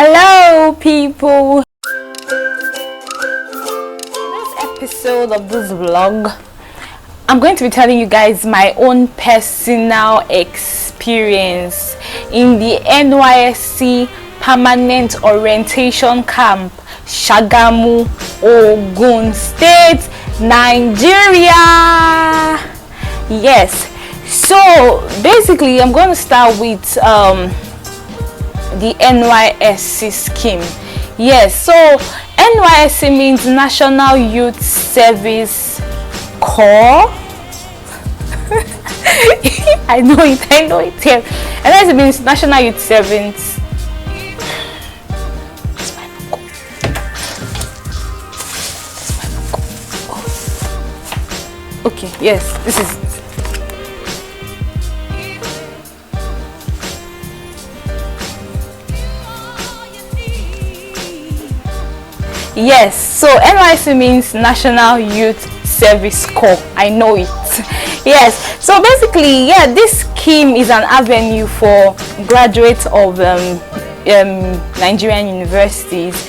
Hello people! In this episode of this vlog, I'm going to be telling you guys my own personal experience in the NYSC Permanent Orientation Camp, Shagamu, Ogun State, Nigeria. Yes, so basically I'm going to start with the NYSC scheme. Yes, so NYSC means National Youth Service Corps. I know it. Yes. NYSC means National Youth Servants. Okay, yes, this is it. Yes, so NYSC means National Youth Service Corps. I know it. Yes, so basically, yeah, this scheme is an avenue for graduates of Nigerian universities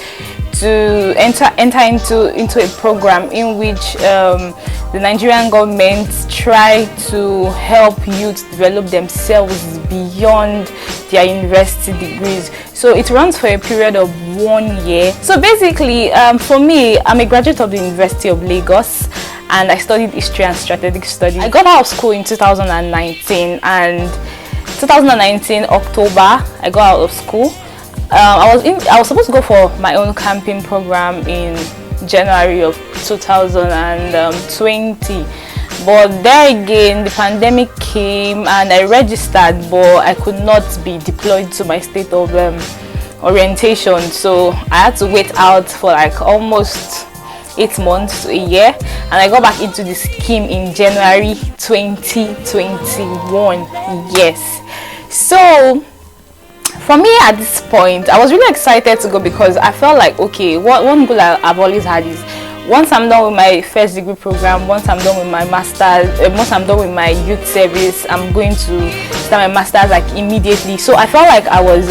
to enter into a program in which the Nigerian government try to help youth develop themselves beyond their university degrees. So it runs for a period of 1 year. So basically, for me, I'm a graduate of the University of Lagos and I studied history and strategic studies. I got out of school in 2019, and 2019 October I got out of school. I was supposed to go for my own camping program in January of 2020, but there again the pandemic came and I registered, but I could not be deployed to my state of orientation, so I had to wait out for like almost 8 months to a year, and I got back into the scheme in January 2021. Yes, so for me at this point I was really excited to go because I felt like, okay, one goal I've always had is, once I'm done with my first degree program, once I'm done with my master's, once I'm done with my youth service, I'm going to start my master's like immediately. So I felt like I was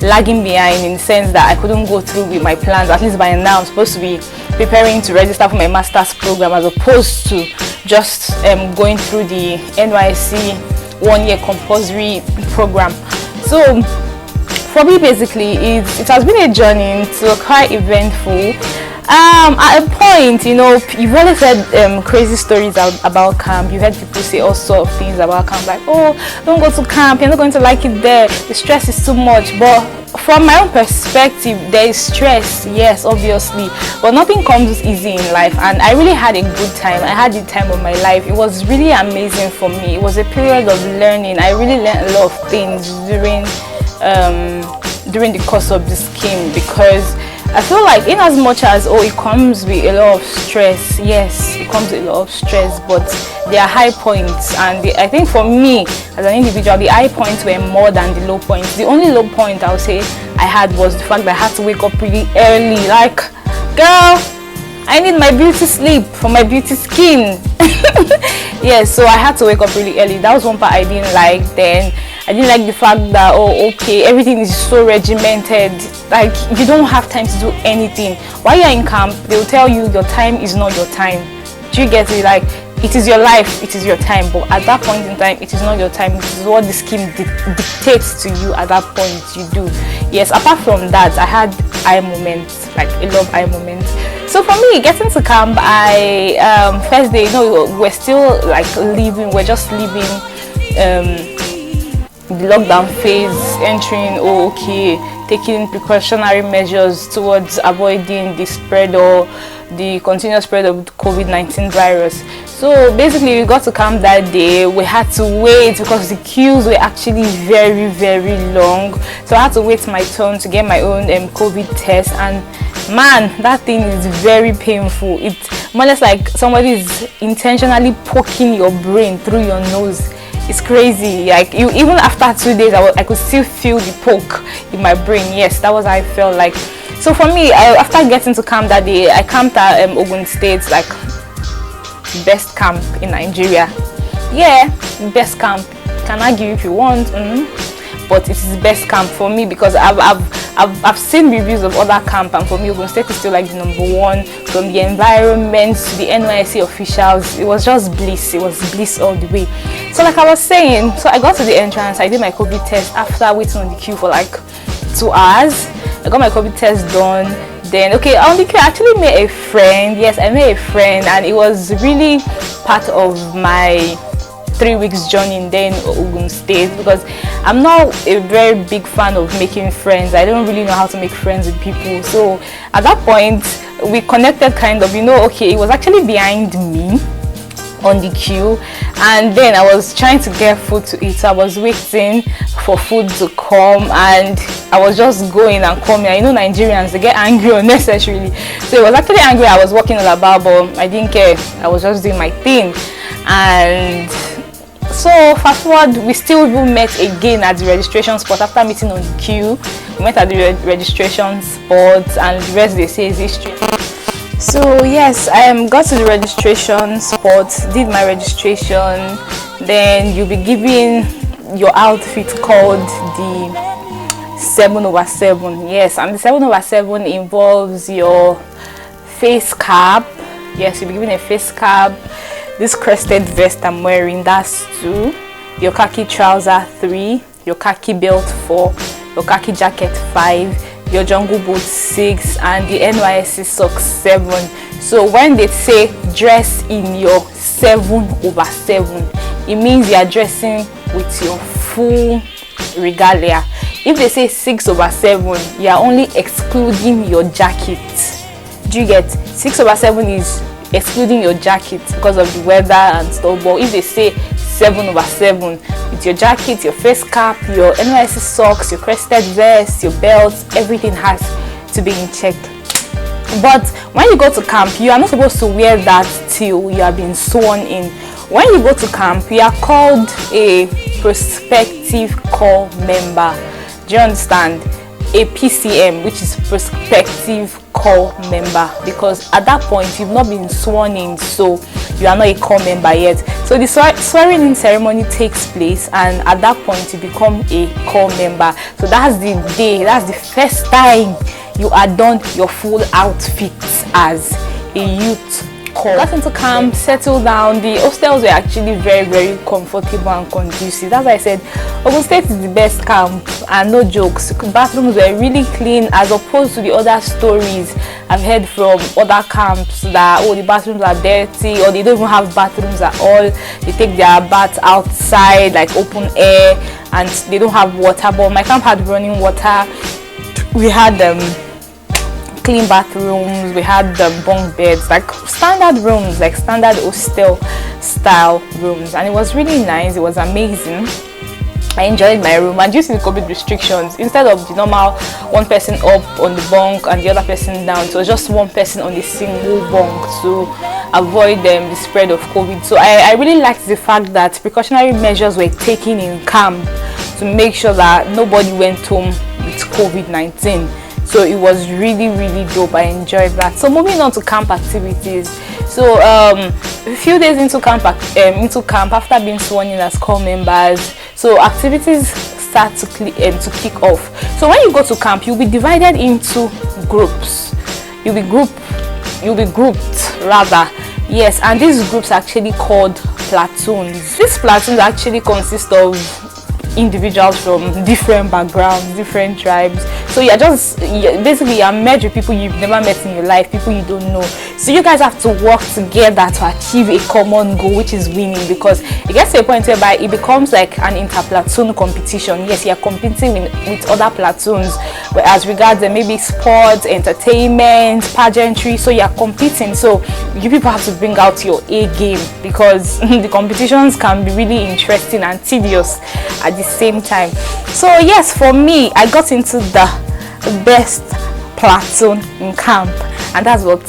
lagging behind in the sense that I couldn't go through with my plans. At least by now I'm supposed to be preparing to register for my master's program, as opposed to just going through the NYSC 1 year compulsory program. So for me, basically, it has been a journey. It's quite eventful. At a point, you know, you've always heard crazy stories about camp. You've heard people say all sorts of things about camp, like, oh, don't go to camp, you're not going to like it there, the stress is too much. But from my own perspective, there is stress, yes, obviously, but nothing comes easy in life, and I really had a good time. I had the time of my life. It was really amazing for me. It was a period of learning. I really learned a lot of things during the course of the scheme, because I feel like, in as much as it comes with a lot of stress, yes, it comes with a lot of stress, but there are high points, and I think for me as an individual, the high points were more than the low points. The only low point I would say I had was the fact that I had to wake up really early. Like, girl, I need my beauty sleep for my beauty skin. Yes, so I had to wake up really early. That was one part I didn't like. Then I didn't like the fact that, oh, okay, everything is so regimented. Like, you don't have time to do anything. While you're in camp, they'll tell you your time is not your time. Do you get it? Like, it is your life, it is your time, but at that point in time, it is not your time. It is what the scheme dictates to you at that point you do. Yes, apart from that, I had eye moments, like a lot of eye moments. So for me, getting to camp, first day, you know, we're still like we're just leaving the lockdown phase, entering, taking precautionary measures towards avoiding the spread or the continuous spread of COVID-19 virus. So basically, we got to camp that day. We had to wait because the queues were actually very, very long. So I had to wait my turn to get my own COVID test, and man, that thing is very painful. It's more or less like somebody is intentionally poking your brain through your nose. It's crazy. Like, even after 2 days, I could still feel the poke in my brain. Yes, that was how I felt like. So for me, after getting to camp that day, I camped at Ogun State, like best camp in Nigeria. Yeah, best camp. Can argue if you want, but it is the best camp for me because I've seen reviews of other camp, and for me Ogun State is still like the #1. From the environment to the NYSC officials, it was just bliss. It was bliss all the way. So like I was saying, so I got to the entrance, I did my COVID test after waiting on the queue for like 2 hours. I got my COVID test done. Then okay, on the queue I actually made a friend. Yes, I made a friend, and it was really part of my 3 weeks journey in Ogun State, because I'm not a very big fan of making friends. I don't really know how to make friends with people. So at that point we connected kind of, okay, it was actually behind me on the queue, and then I was trying to get food to eat. So I was waiting for food to come, and I was just going and coming. Nigerians, they get angry unnecessarily. So it was actually angry I was walking all about, but I didn't care. I was just doing my thing. And so fast forward, we still even met again at the registration spot after meeting on the queue. We met at the registration spot, and the rest they say is history. So yes, I got to the registration spot, did my registration. Then you'll be given your outfit called the 7/7. Yes, and the 7/7 involves your face cap. Yes, you'll be given a face cap, this crested vest I'm wearing, that's 2, your khaki trouser 3, your khaki belt 4, your khaki jacket 5, your jungle boots 6, and the NYSC socks 7. So when they say dress in your 7/7, it means you are dressing with your full regalia. If they say 6/7, you are only excluding your jacket. Do you get? 6/7 is excluding your jacket because of the weather and stuff. But if they say 7/7, with your jacket, your face cap, your NYSC socks, your crested vest, your belts, everything has to be in check. But when you go to camp, you are not supposed to wear that till you have been sworn in. When you go to camp, you are called a prospective corps member. Do you understand? A PCM, which is prospective corps member, because at that point you've not been sworn in, so you are not a corps member yet. So the swearing in ceremony takes place, and at that point you become a corps member. So that's the day, that's the first time you are done your full outfit as a youth corps. Got into camp, settled down. The hostels were actually very, very comfortable and conducive. That's why I said Ogun State is the best camp, and no jokes. Bathrooms were really clean, as opposed to the other stories I've heard from other camps that the bathrooms are dirty, or they don't even have bathrooms at all. They take their baths outside, like open air, and they don't have water. But my camp had running water. We had clean bathrooms, we had the bunk beds, like standard rooms, like standard hostel style rooms, and it was really nice. It was amazing. I enjoyed my room, and due to the COVID restrictions, instead of the normal one person up on the bunk and the other person down, it was just one person on the single bunk to avoid the spread of COVID. So I really liked the fact that precautionary measures were taken in camp to make sure that nobody went home with COVID-19. So it was really, really dope. I enjoyed that. So moving on to camp activities. So a few days into camp, after being sworn in as corps members, so activities start to kick off. So when you go to camp, you'll be divided into groups. You'll be grouped rather. Yes, and these groups are actually called platoons. These platoons actually consist of individuals from different backgrounds, different tribes. So you're met with people you've never met in your life, people you don't know. So you guys have to work together to achieve a common goal, which is winning, because it gets to a point whereby it becomes like an inter-platoon competition. Yes, you're competing with other platoons, but as regards maybe sports, entertainment, pageantry, so you're competing. So you people have to bring out your A game, because the competitions can be really interesting and tedious at the same time. So yes, for me, I got into the best platoon in camp, and that's what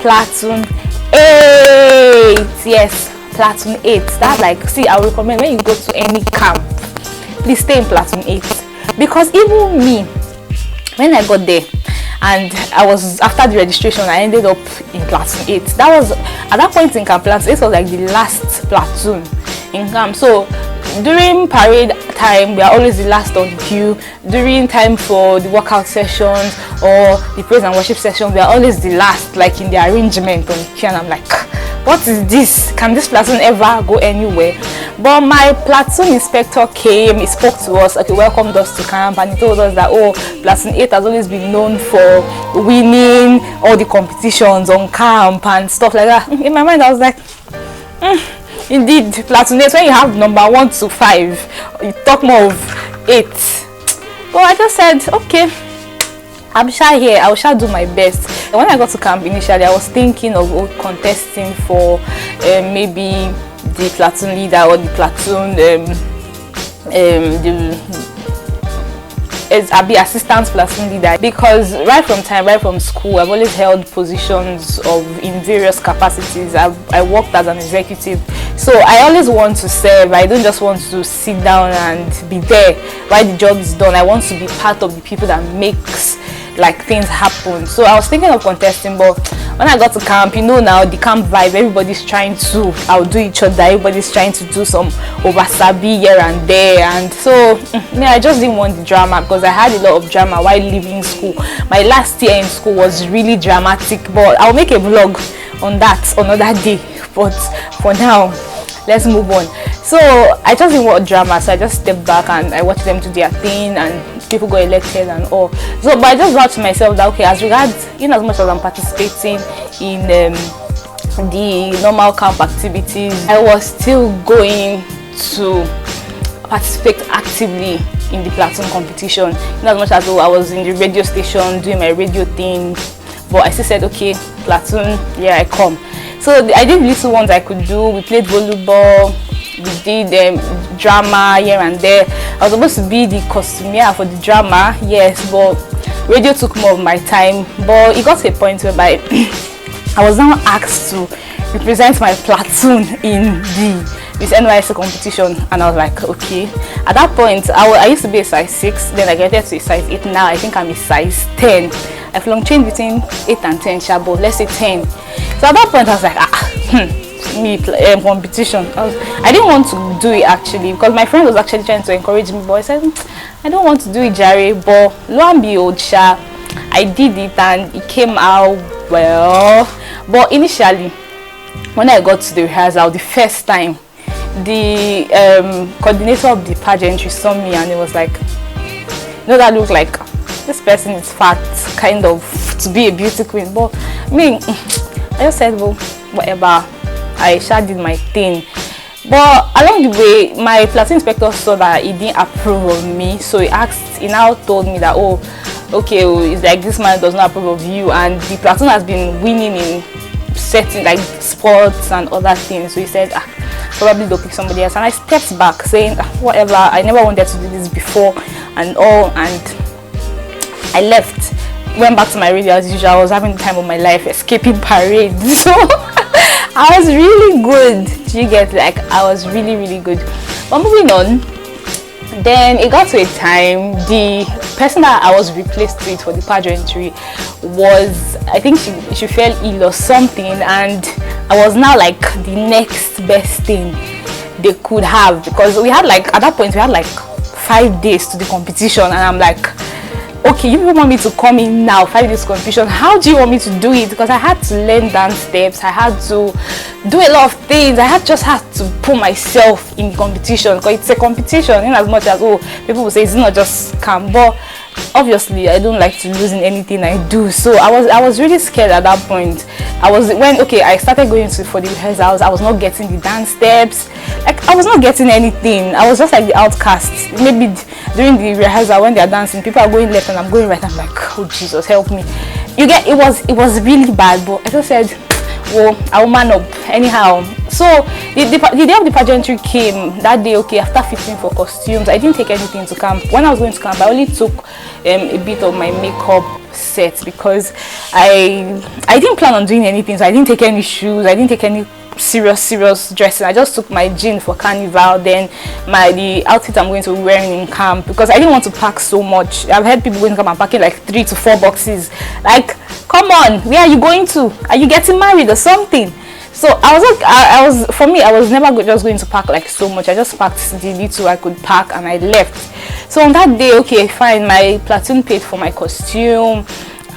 Platoon 8. Yes, Platoon 8. That's like, see, I would recommend when you go to any camp, please stay in Platoon 8, because even me, when I got there and I was after the registration, I ended up in Platoon 8. That was at that point in camp. Platoon 8 was like the last platoon in camp. So during parade time we are always the last on the queue. During time for the workout sessions or the praise and worship session, we are always the last, like in the arrangement on the queue. And I'm like, what is this? Can this platoon ever go anywhere? But my platoon inspector came, he spoke to us, okay, welcomed us to camp, and he told us that, oh, platoon 8 has always been known for winning all the competitions on camp and stuff like that. In my mind I was like, indeed, platoon 8, when you have number 1 to 5, you talk more of 8. But I just said, okay, I'm shy here, I will sure do my best. And when I got to camp initially, I was thinking of contesting for maybe the platoon leader or the platoon I'll be assistant platoon leader, because right from school I've always held positions in various capacities. I worked as an executive, so I always want to serve. I don't just want to sit down and be there while the job is done. I want to be part of the people that makes like things happen. So I was thinking of contesting, but when I got to camp, you know, now the camp vibe, everybody's trying to outdo each other, everybody's trying to do some oversabi here and there, and so I just didn't want the drama, because I had a lot of drama while leaving school. My last year in school was really dramatic, but I'll make a vlog on that another day. But for now, let's move on. So I just didn't want drama, so I just stepped back and I watched them do their thing, and people got elected and all. So but I just vowed to myself that, okay, as regards, in as much as I'm participating in the normal camp activities, I was still going to participate actively in the platoon competition. In as much as I was in the radio station doing my radio thing, but I still said, okay, platoon, here I come. So I did little ones I could do. We played volleyball, we did drama here and there. I was supposed to be the costumier for the drama, yes, but radio took more of my time. But it got to a point whereby I was now asked to represent my platoon in this NYSC competition, and I was like, okay. At that point, I used to be a size 6, then I graduated to a size 8. Now I think I'm a size 10. I fluctuate between 8 and 10, but let's say 10. So at that point, I was like, competition. I didn't want to do it actually, because my friend was actually trying to encourage me, but I said, I don't want to do it, Jerry. But lo and behold, I did it and it came out well. But initially, when I got to the rehearsal the first time, the coordinator of the pageantry saw me and it was like, you know, that looked like this person is fat, kind of, to be a beauty queen. But me, I just said, well, whatever, I did my thing. But along the way, my platoon inspector saw that he didn't approve of me, so he now told me that, oh, okay, it's like this man does not approve of you, and the platoon has been winning in certain like sports and other things. So he said, probably they'll pick somebody else. And I stepped back saying, whatever, I never wanted to do this before and all, and I left, went back to my radio as usual. I was having the time of my life, escaping parades. So I was really good. You get, like, I was really, really good. But moving on, then it got to a time, the person that I was replaced with for the pageantry was, I think she fell ill or something, and I was now like the next best thing they could have, because we had like, at that point we had like 5 days to the competition, and I'm like, okay, you people want me to come in now, 5 days competition, how do you want me to do it? Because I had to learn dance steps, I had to do a lot of things, I just had to put myself in competition, because it's a competition, in as much as, oh, people will say it's not just camp, but obviously I don't like to lose in anything I do. So I was really scared at that point. I started going for the rehearsals, I was not getting the dance steps, like I was not getting anything. I was just like the outcast. Maybe during the rehearsal when they are dancing, people are going left and I'm going right, I'm like, oh Jesus, help me. You get, it was really bad, but I just said, well, I'll man up anyhow. So the day of the pageantry came that day. Okay, after fitting for costumes, I didn't take anything to camp. When I was going to camp, I only took a bit of my makeup set, because I didn't plan on doing anything. So I didn't take any shoes, I didn't take any serious dressing. I just took my jean for carnival, then the outfit I'm going to be wearing in camp, because I didn't want to pack so much. I've heard people going to come and packing like 3 to 4 boxes. Like, come on, where are you going to? Are you getting married or something? So I was like, I was, for me, I was never just going to pack like so much. I just packed the little I could pack and I left. So on that day, okay, fine, my platoon paid for my costume.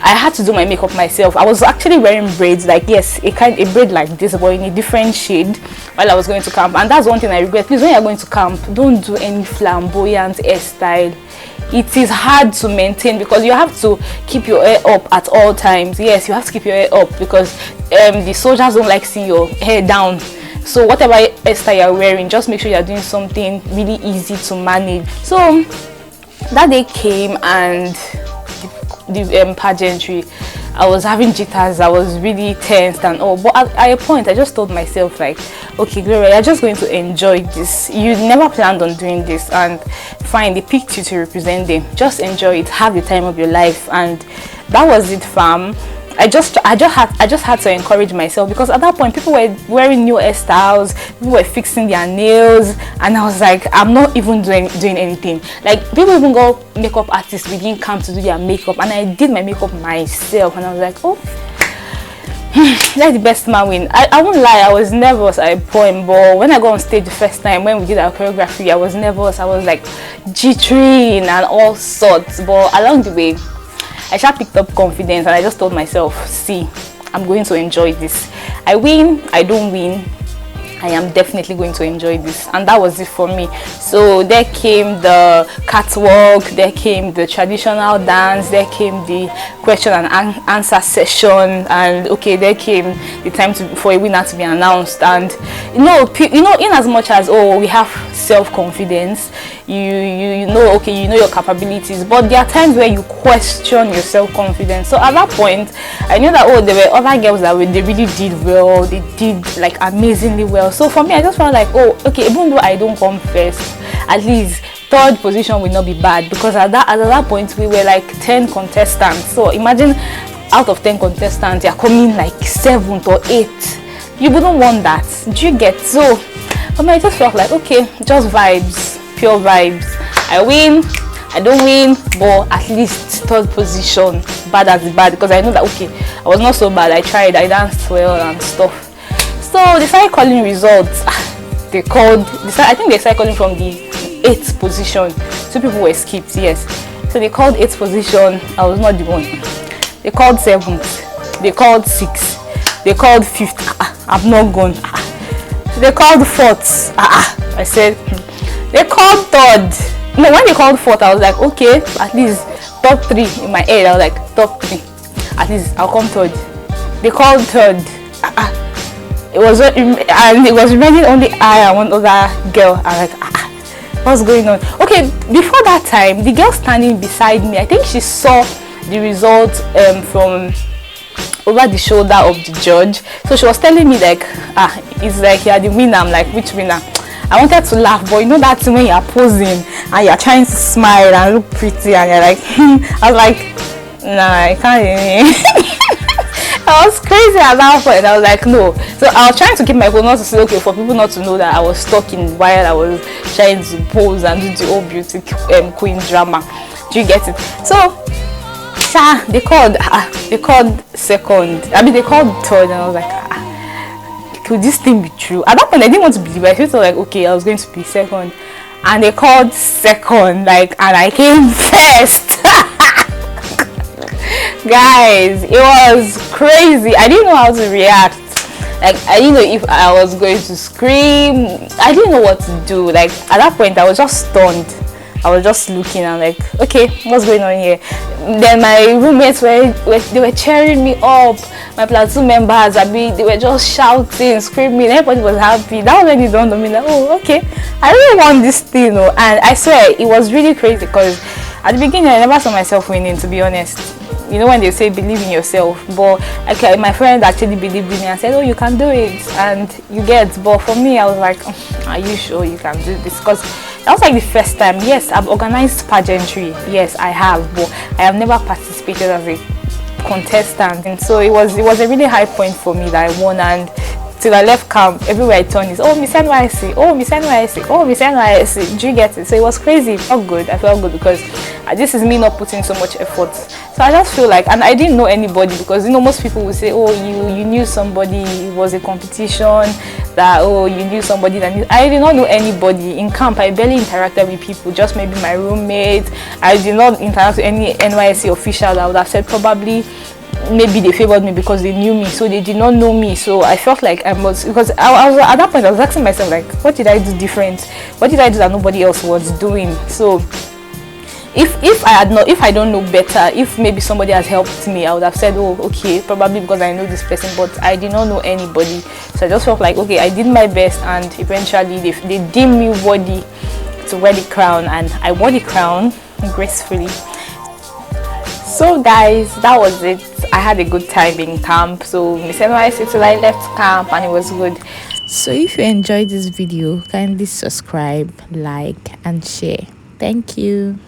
I had to do my makeup myself. I was actually wearing braids, like, yes, a braid like this, but in a different shade while I was going to camp. And that's one thing I regret. Please, when you're going to camp, don't do any flamboyant hairstyle. It is hard to maintain because you have to keep your hair up at all times. Yes, you have to keep your hair up because the soldiers don't like seeing your hair down. So whatever hairstyle you're wearing, just make sure you're doing something really easy to manage. So that day came, and the pageantry, I was having jitters, I was really tensed and all, but at a point I just told myself, like, okay, Gloria, you're just going to enjoy this. You never planned on doing this, and fine, they picked you to represent them. Just enjoy it, have the time of your life. And that was it, fam. I just had to encourage myself, because at that point people were wearing new hairstyles, people were fixing their nails, and I was like, I'm not even doing anything. Like, people even go makeup artists within camp to do their makeup, and I did my makeup myself, and I was like, oh, let the best man win. I won't lie, I was nervous at a point, but when I got on stage the first time when we did our choreography, I was nervous. I was like jittering and all sorts, but along the way I just picked up confidence, and I just told myself, see, I'm going to enjoy this. I win, I don't win, I am definitely going to enjoy this. And that was it for me. So there came the catwalk, there came the traditional dance, there came the question and answer session, and okay, there came the time for a winner to be announced. And you know, in as much as, oh, we have self-confidence, you know, okay, you know your capabilities, but there are times where you question your self-confidence. So at that point I knew that, oh, there were other girls that they really did well, they did like amazingly well. So for me, I just felt like, oh, okay, even though I don't come first, at least third position will not be bad, because at that point we were like 10 contestants. So imagine, out of 10 contestants, you're coming like 7th or 8th. You wouldn't want that. Do you get? So for me, I just felt like, okay, just vibes, pure vibes. I win, I don't win, but at least third position, bad as bad, because I know that, okay, I was not so bad. I tried, I danced well and stuff. So they started calling results. I think they started calling from the 8th position. 2 people were skipped, yes. So they called 8th position, I was not the one. They called 7th, they called 6th, they called 5th, I'm not gone. They called 4th, I said, they called 3rd. No, when they called 4th, I was like, okay, at least top 3 in my head. I was like, top 3, at least I'll come 3rd. They called 3rd. It was remaining only I and one other girl. I was like, what's going on? Okay, before that time, the girl standing beside me, I think she saw the result from over the shoulder of the judge. So she was telling me like, it's like you're the winner. I'm like, which winner? I wanted to laugh, but you know that when you're posing and you're trying to smile and look pretty, and you're like, I was like, nah, I can't. I was crazy at that point. I was like, no. So I was trying to keep my phone, not to say, okay, for people not to know that I was talking while I was trying to pose and do the old beauty queen drama. Do you get it? So they called second. I mean, they called 3rd, and I was like, could this thing be true? At that point I didn't want to believe it. I felt like, okay, I was going to be 2nd, and they called 2nd, like, and I came 1st. Guys, it was crazy. I didn't know how to react. Like, I didn't know if I was going to scream. I didn't know what to do. Like, at that point I was just stunned. I was just looking and like, okay, what's going on here? Then my roommates they were cheering me up. My platoon members, they were just shouting, screaming. Everybody was happy. That was when it dawned on me like, oh, okay, I really want this thing. And I swear it was really crazy, because at the beginning I never saw myself winning, to be honest. You know when they say believe in yourself, but okay, my friend actually believed in me and said, oh, you can do it, and you get. But for me, I was like, are you sure you can do this? Because that was like the first time. Yes, I've organized pageantry, yes I have, but I have never participated as a contestant. And so it was a really high point for me that I won. And till I left camp. Everywhere I turn is, oh, Miss NYSC, oh, Miss NYSC, oh, Miss NYSC. Do you get it? So it was crazy. It felt good. I felt good because this is me not putting so much effort. So I just feel like, and I didn't know anybody, because most people would say, oh, you knew somebody, it was a competition, that, oh, you knew somebody that knew. I did not know anybody in camp. I barely interacted with people, just maybe my roommate. I did not interact with any NYSC official. I would have said probably maybe they favored me because they knew me, so they did not know me. So I felt like I must, because I was at that point I was asking myself, like, what did I do different? What did I do that nobody else was doing? So if I don't know better, if maybe somebody has helped me, I would have said, oh, okay, probably because I know this person, but I did not know anybody. So I just felt like, okay, I did my best, and eventually they deemed me worthy to wear the crown, and I wore the crown gracefully. So guys, that was it. I had a good time in camp. So Miss NYSC till I left camp, and it was good. So if you enjoyed this video, kindly subscribe, like and share. Thank you.